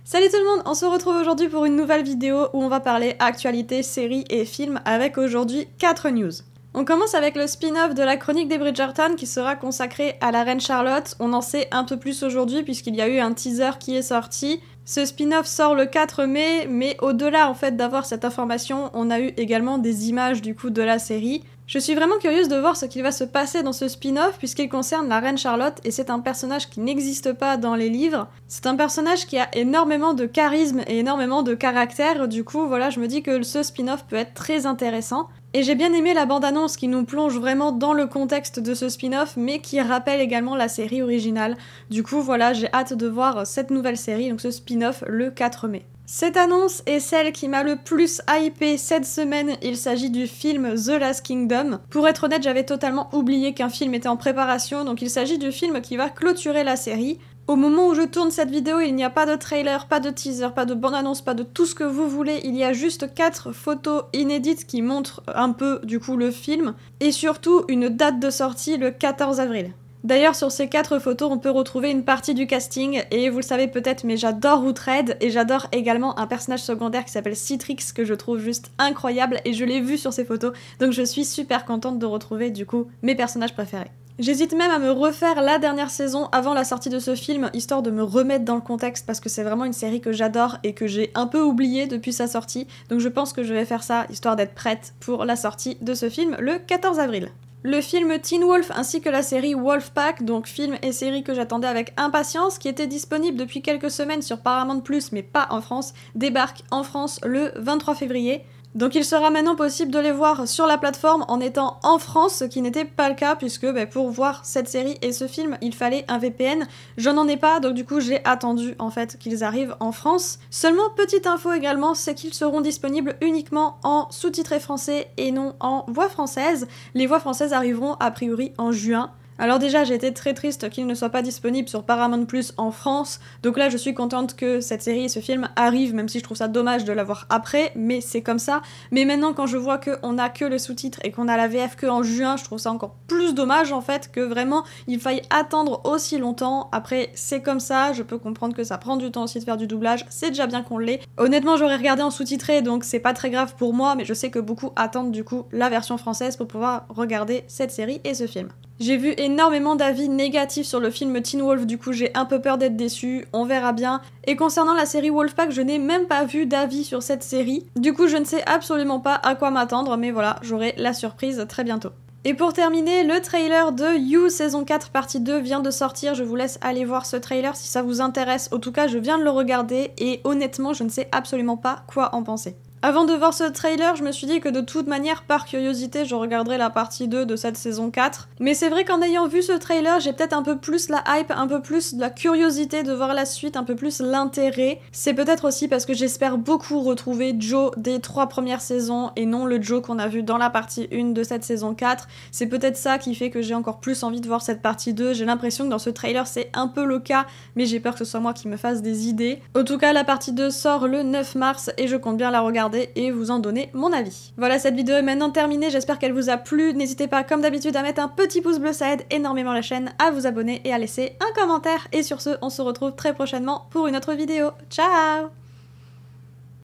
Salut tout le monde, on se retrouve aujourd'hui pour une nouvelle vidéo où on va parler actualité, séries et films avec aujourd'hui 4 news. On commence avec le spin-off de la chronique des Bridgerton qui sera consacré à la reine Charlotte. On en sait un peu plus aujourd'hui puisqu'il y a eu un teaser qui est sorti. Ce spin-off sort le 4 mai, mais au-delà en fait d'avoir cette information, on a eu également des images du coup de la série. Je suis vraiment curieuse de voir ce qu'il va se passer dans ce spin-off puisqu'il concerne la reine Charlotte et c'est un personnage qui n'existe pas dans les livres. C'est un personnage qui a énormément de charisme et énormément de caractère, du coup voilà, je me dis que ce spin-off peut être très intéressant. Et j'ai bien aimé la bande-annonce qui nous plonge vraiment dans le contexte de ce spin-off, mais qui rappelle également la série originale. Du coup, voilà, j'ai hâte de voir cette nouvelle série, donc ce spin-off, le 4 mai. Cette annonce est celle qui m'a le plus hypé cette semaine, il s'agit du film The Last Kingdom. Pour être honnête, j'avais totalement oublié qu'un film était en préparation, donc il s'agit du film qui va clôturer la série. Au moment où je tourne cette vidéo, il n'y a pas de trailer, pas de teaser, pas de bande-annonce, pas de tout ce que vous voulez. Il y a juste 4 photos inédites qui montrent un peu du coup le film. Et surtout une date de sortie le 14 avril. D'ailleurs, sur ces 4 photos, on peut retrouver une partie du casting, et vous le savez peut-être, mais j'adore Uhtred, et j'adore également un personnage secondaire qui s'appelle Citrix, que je trouve juste incroyable, et je l'ai vu sur ces photos, donc je suis super contente de retrouver du coup mes personnages préférés. J'hésite même à me refaire la dernière saison avant la sortie de ce film, histoire de me remettre dans le contexte, parce que c'est vraiment une série que j'adore et que j'ai un peu oubliée depuis sa sortie, donc je pense que je vais faire ça, histoire d'être prête pour la sortie de ce film le 14 avril. Le film Teen Wolf ainsi que la série Wolfpack, donc film et série que j'attendais avec impatience, qui était disponible depuis quelques semaines sur Paramount+, mais pas en France, débarque en France le 23 février. Donc il sera maintenant possible de les voir sur la plateforme en étant en France, ce qui n'était pas le cas puisque pour voir cette série et ce film, il fallait un VPN. Je n'en ai pas, donc du coup j'ai attendu en fait qu'ils arrivent en France. Seulement, petite info également, c'est qu'ils seront disponibles uniquement en sous-titré français et non en voix française. Les voix françaises arriveront a priori en juin. Alors déjà, j'ai été très triste qu'il ne soit pas disponible sur Paramount Plus en France, donc là je suis contente que cette série et ce film arrivent, même si je trouve ça dommage de l'avoir après, mais c'est comme ça. Mais maintenant, quand je vois qu'on a que le sous-titre et qu'on a la VF que en juin, je trouve ça encore plus dommage en fait, que vraiment il faille attendre aussi longtemps. Après, c'est comme ça, je peux comprendre que ça prend du temps aussi de faire du doublage, c'est déjà bien qu'on l'ait. Honnêtement, j'aurais regardé en sous-titré, donc c'est pas très grave pour moi, mais je sais que beaucoup attendent du coup la version française pour pouvoir regarder cette série et ce film. J'ai vu énormément d'avis négatifs sur le film Teen Wolf, du coup j'ai un peu peur d'être déçue, on verra bien. Et concernant la série Wolfpack, je n'ai même pas vu d'avis sur cette série, du coup je ne sais absolument pas à quoi m'attendre, mais voilà, j'aurai la surprise très bientôt. Et pour terminer, le trailer de You saison 4 partie 2 vient de sortir, je vous laisse aller voir ce trailer si ça vous intéresse, en tout cas je viens de le regarder et honnêtement je ne sais absolument pas quoi en penser. Avant de voir ce trailer, je me suis dit que de toute manière, par curiosité, je regarderais la partie 2 de cette saison 4. Mais c'est vrai qu'en ayant vu ce trailer, j'ai peut-être un peu plus la hype, un peu plus de la curiosité de voir la suite, un peu plus l'intérêt. C'est peut-être aussi parce que j'espère beaucoup retrouver Joe des 3 premières saisons et non le Joe qu'on a vu dans la partie 1 de cette saison 4. C'est peut-être ça qui fait que j'ai encore plus envie de voir cette partie 2. J'ai l'impression que dans ce trailer, c'est un peu le cas, mais j'ai peur que ce soit moi qui me fasse des idées. En tout cas, la partie 2 sort le 9 mars et je compte bien la regarder et vous en donner mon avis. Voilà, cette vidéo est maintenant terminée, j'espère qu'elle vous a plu. N'hésitez pas comme d'habitude à mettre un petit pouce bleu, ça aide énormément la chaîne, à vous abonner et à laisser un commentaire. Et sur ce, on se retrouve très prochainement pour une autre vidéo. Ciao!